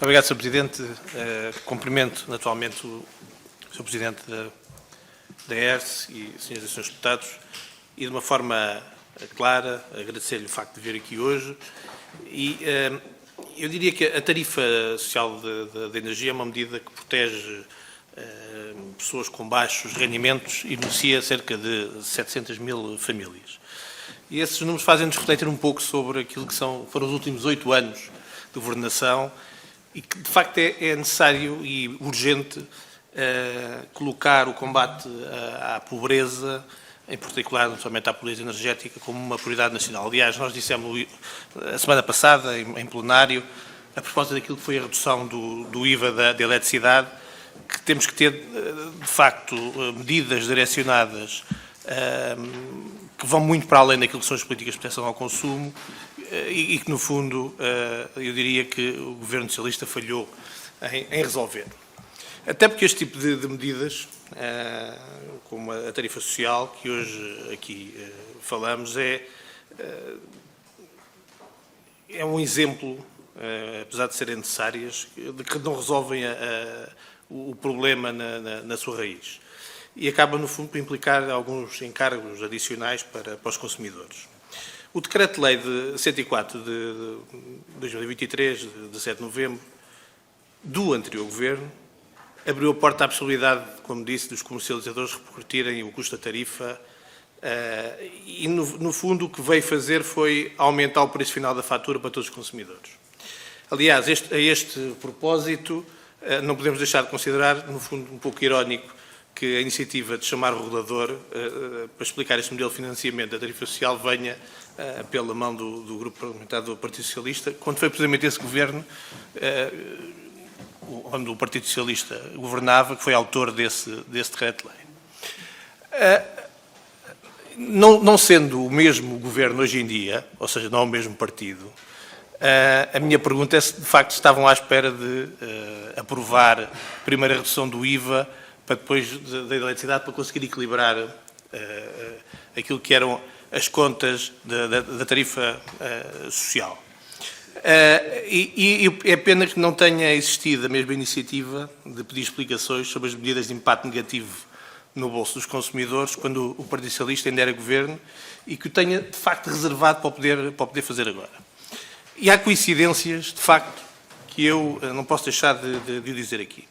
Obrigado, Sr. Presidente. Cumprimento naturalmente o Sr. Presidente da ERSE e Sras. e Srs. Deputados e, de uma forma clara, agradecer-lhe o facto de vir aqui hoje. E eu diria que a tarifa social da energia é uma medida que protege pessoas com baixos rendimentos e beneficia cerca de 700 mil famílias. E esses números fazem-nos refletir um pouco sobre aquilo que foram os últimos 8 anos de governação e que, de facto, é necessário e urgente colocar o combate à pobreza, em particular, naturalmente, à pobreza energética, como uma prioridade nacional. Aliás, nós dissemos a semana passada, em plenário, a propósito daquilo que foi a redução do IVA da eletricidade, que temos que ter, de facto, medidas direcionadas que vão muito para além daquilo que são as políticas de proteção ao consumo e que, no fundo, eu diria que o Governo Socialista falhou em resolver. Até porque este tipo de medidas, como a tarifa social, que hoje aqui falamos, é um exemplo, apesar de serem necessárias, de que não resolvem o problema na sua raiz. E acaba, no fundo, por implicar alguns encargos adicionais para os consumidores. O Decreto-Lei de 104 de 2023, de 7 de novembro, do anterior Governo, abriu a porta à possibilidade, como disse, dos comercializadores repercutirem o custo da tarifa e, no fundo, o que veio fazer foi aumentar o preço final da fatura para todos os consumidores. Aliás, a este propósito, não podemos deixar de considerar, no fundo, um pouco irónico, que a iniciativa de chamar o regulador para explicar este modelo de financiamento da tarifa social venha pela mão do Grupo Parlamentar do Partido Socialista, quando foi precisamente esse Governo, onde o Partido Socialista governava, que foi autor desse decreto-lei. Não sendo o mesmo Governo hoje em dia, ou seja, não é o mesmo partido, a minha pergunta é se, de facto, estavam à espera de aprovar a primeira redução do IVA para depois da eletricidade, para conseguir equilibrar aquilo que eram as contas da tarifa social. E é pena que não tenha existido a mesma iniciativa de pedir explicações sobre as medidas de impacto negativo no bolso dos consumidores, quando o Partido Socialista ainda era Governo, e que o tenha, de facto, reservado para poder fazer agora. E há coincidências, de facto, que eu não posso deixar de o dizer aqui.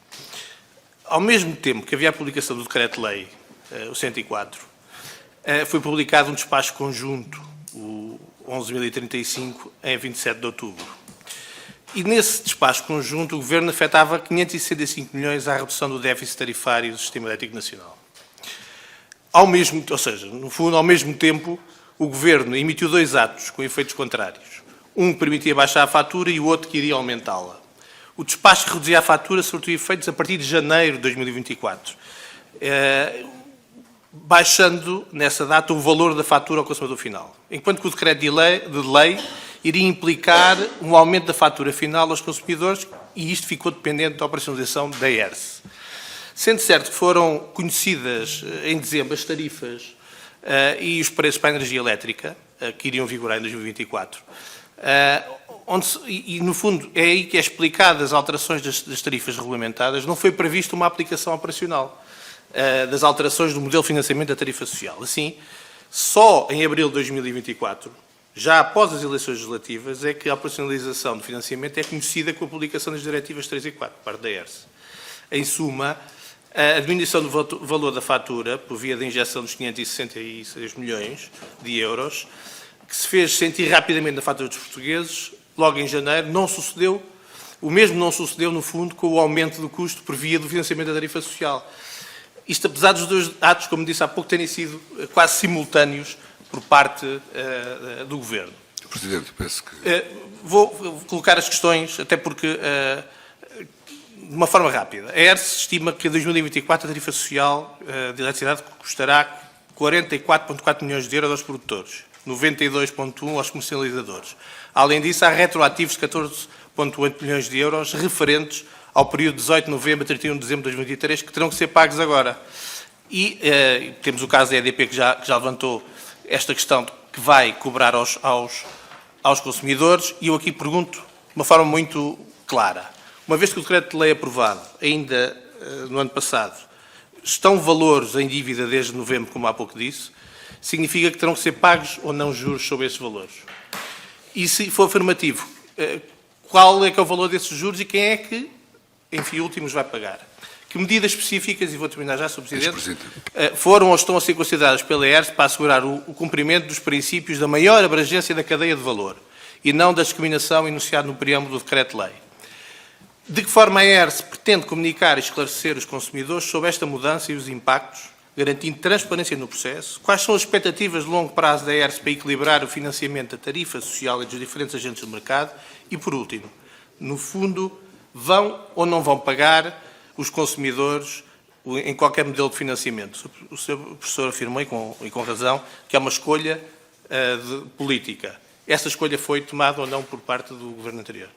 Ao mesmo tempo que havia a publicação do Decreto-Lei, o 104, foi publicado um despacho conjunto, o 11.035, em 27 de outubro. E nesse despacho conjunto, o Governo afetava 565 milhões à redução do déficit tarifário do Sistema Elétrico Nacional. Ou seja, no fundo, ao mesmo tempo, o Governo emitiu 2 atos com efeitos contrários. Um que permitia baixar a fatura e o outro que iria aumentá-la. O despacho que reduzia a fatura surtiu efeitos a partir de janeiro de 2024, baixando, nessa data, o valor da fatura ao consumidor final. Enquanto que o decreto de lei iria implicar um aumento da fatura final aos consumidores e isto ficou dependente da operacionalização da ERSE. Sendo certo que foram conhecidas em dezembro as tarifas e os preços para a energia elétrica, que iriam vigorar em 2024, no fundo, é aí que é explicado as alterações das tarifas regulamentadas, não foi prevista uma aplicação operacional das alterações do modelo de financiamento da tarifa social. Assim, só em abril de 2024, já após as eleições legislativas, é que a operacionalização do financiamento é conhecida com a publicação das diretivas 3 e 4, parte da ERSE. Em suma, a diminuição do valor da fatura, por via da injeção dos 566 milhões de euros, que se fez sentir rapidamente na fatura dos portugueses, logo em janeiro, o mesmo não sucedeu, no fundo, com o aumento do custo por via do financiamento da tarifa social. Isto apesar dos 2 atos, como disse há pouco, terem sido quase simultâneos por parte do Governo. Presidente, penso que... Vou colocar as questões, até porque, de uma forma rápida. A ERSE estima que em 2024 a tarifa social de eletricidade custará 44,4 milhões de euros aos produtores, 92,1 aos comercializadores. Além disso, há retroativos de 14,8 milhões de euros referentes ao período de 18 de novembro a 31 de dezembro de 2023, que terão que ser pagos agora. E temos o caso da EDP, que já levantou esta questão que vai cobrar aos consumidores, e eu aqui pergunto de uma forma muito clara. uma vez que o decreto de lei aprovado, ainda no ano passado, estão valores em dívida desde novembro, como há pouco disse, significa que terão que ser pagos ou não juros sobre esses valores. E se for afirmativo, qual é que é o valor desses juros e quem é que, enfim, últimos vai pagar? Que medidas específicas, e vou terminar já, Sr. Presidente, foram ou estão a ser consideradas pela ERSE para assegurar o cumprimento dos princípios da maior abrangência da cadeia de valor e não da discriminação enunciada no preâmbulo do decreto-lei? De que forma a ERSE pretende comunicar e esclarecer os consumidores sobre esta mudança e os impactos, garantindo transparência no processo? Quais são as expectativas de longo prazo da ERSE para equilibrar o financiamento da tarifa social entre os diferentes agentes do mercado? E, por último, no fundo, vão ou não vão pagar os consumidores em qualquer modelo de financiamento? O Sr. Professor afirmou, e com razão, que é uma escolha política. Essa escolha foi tomada ou não por parte do Governo anterior?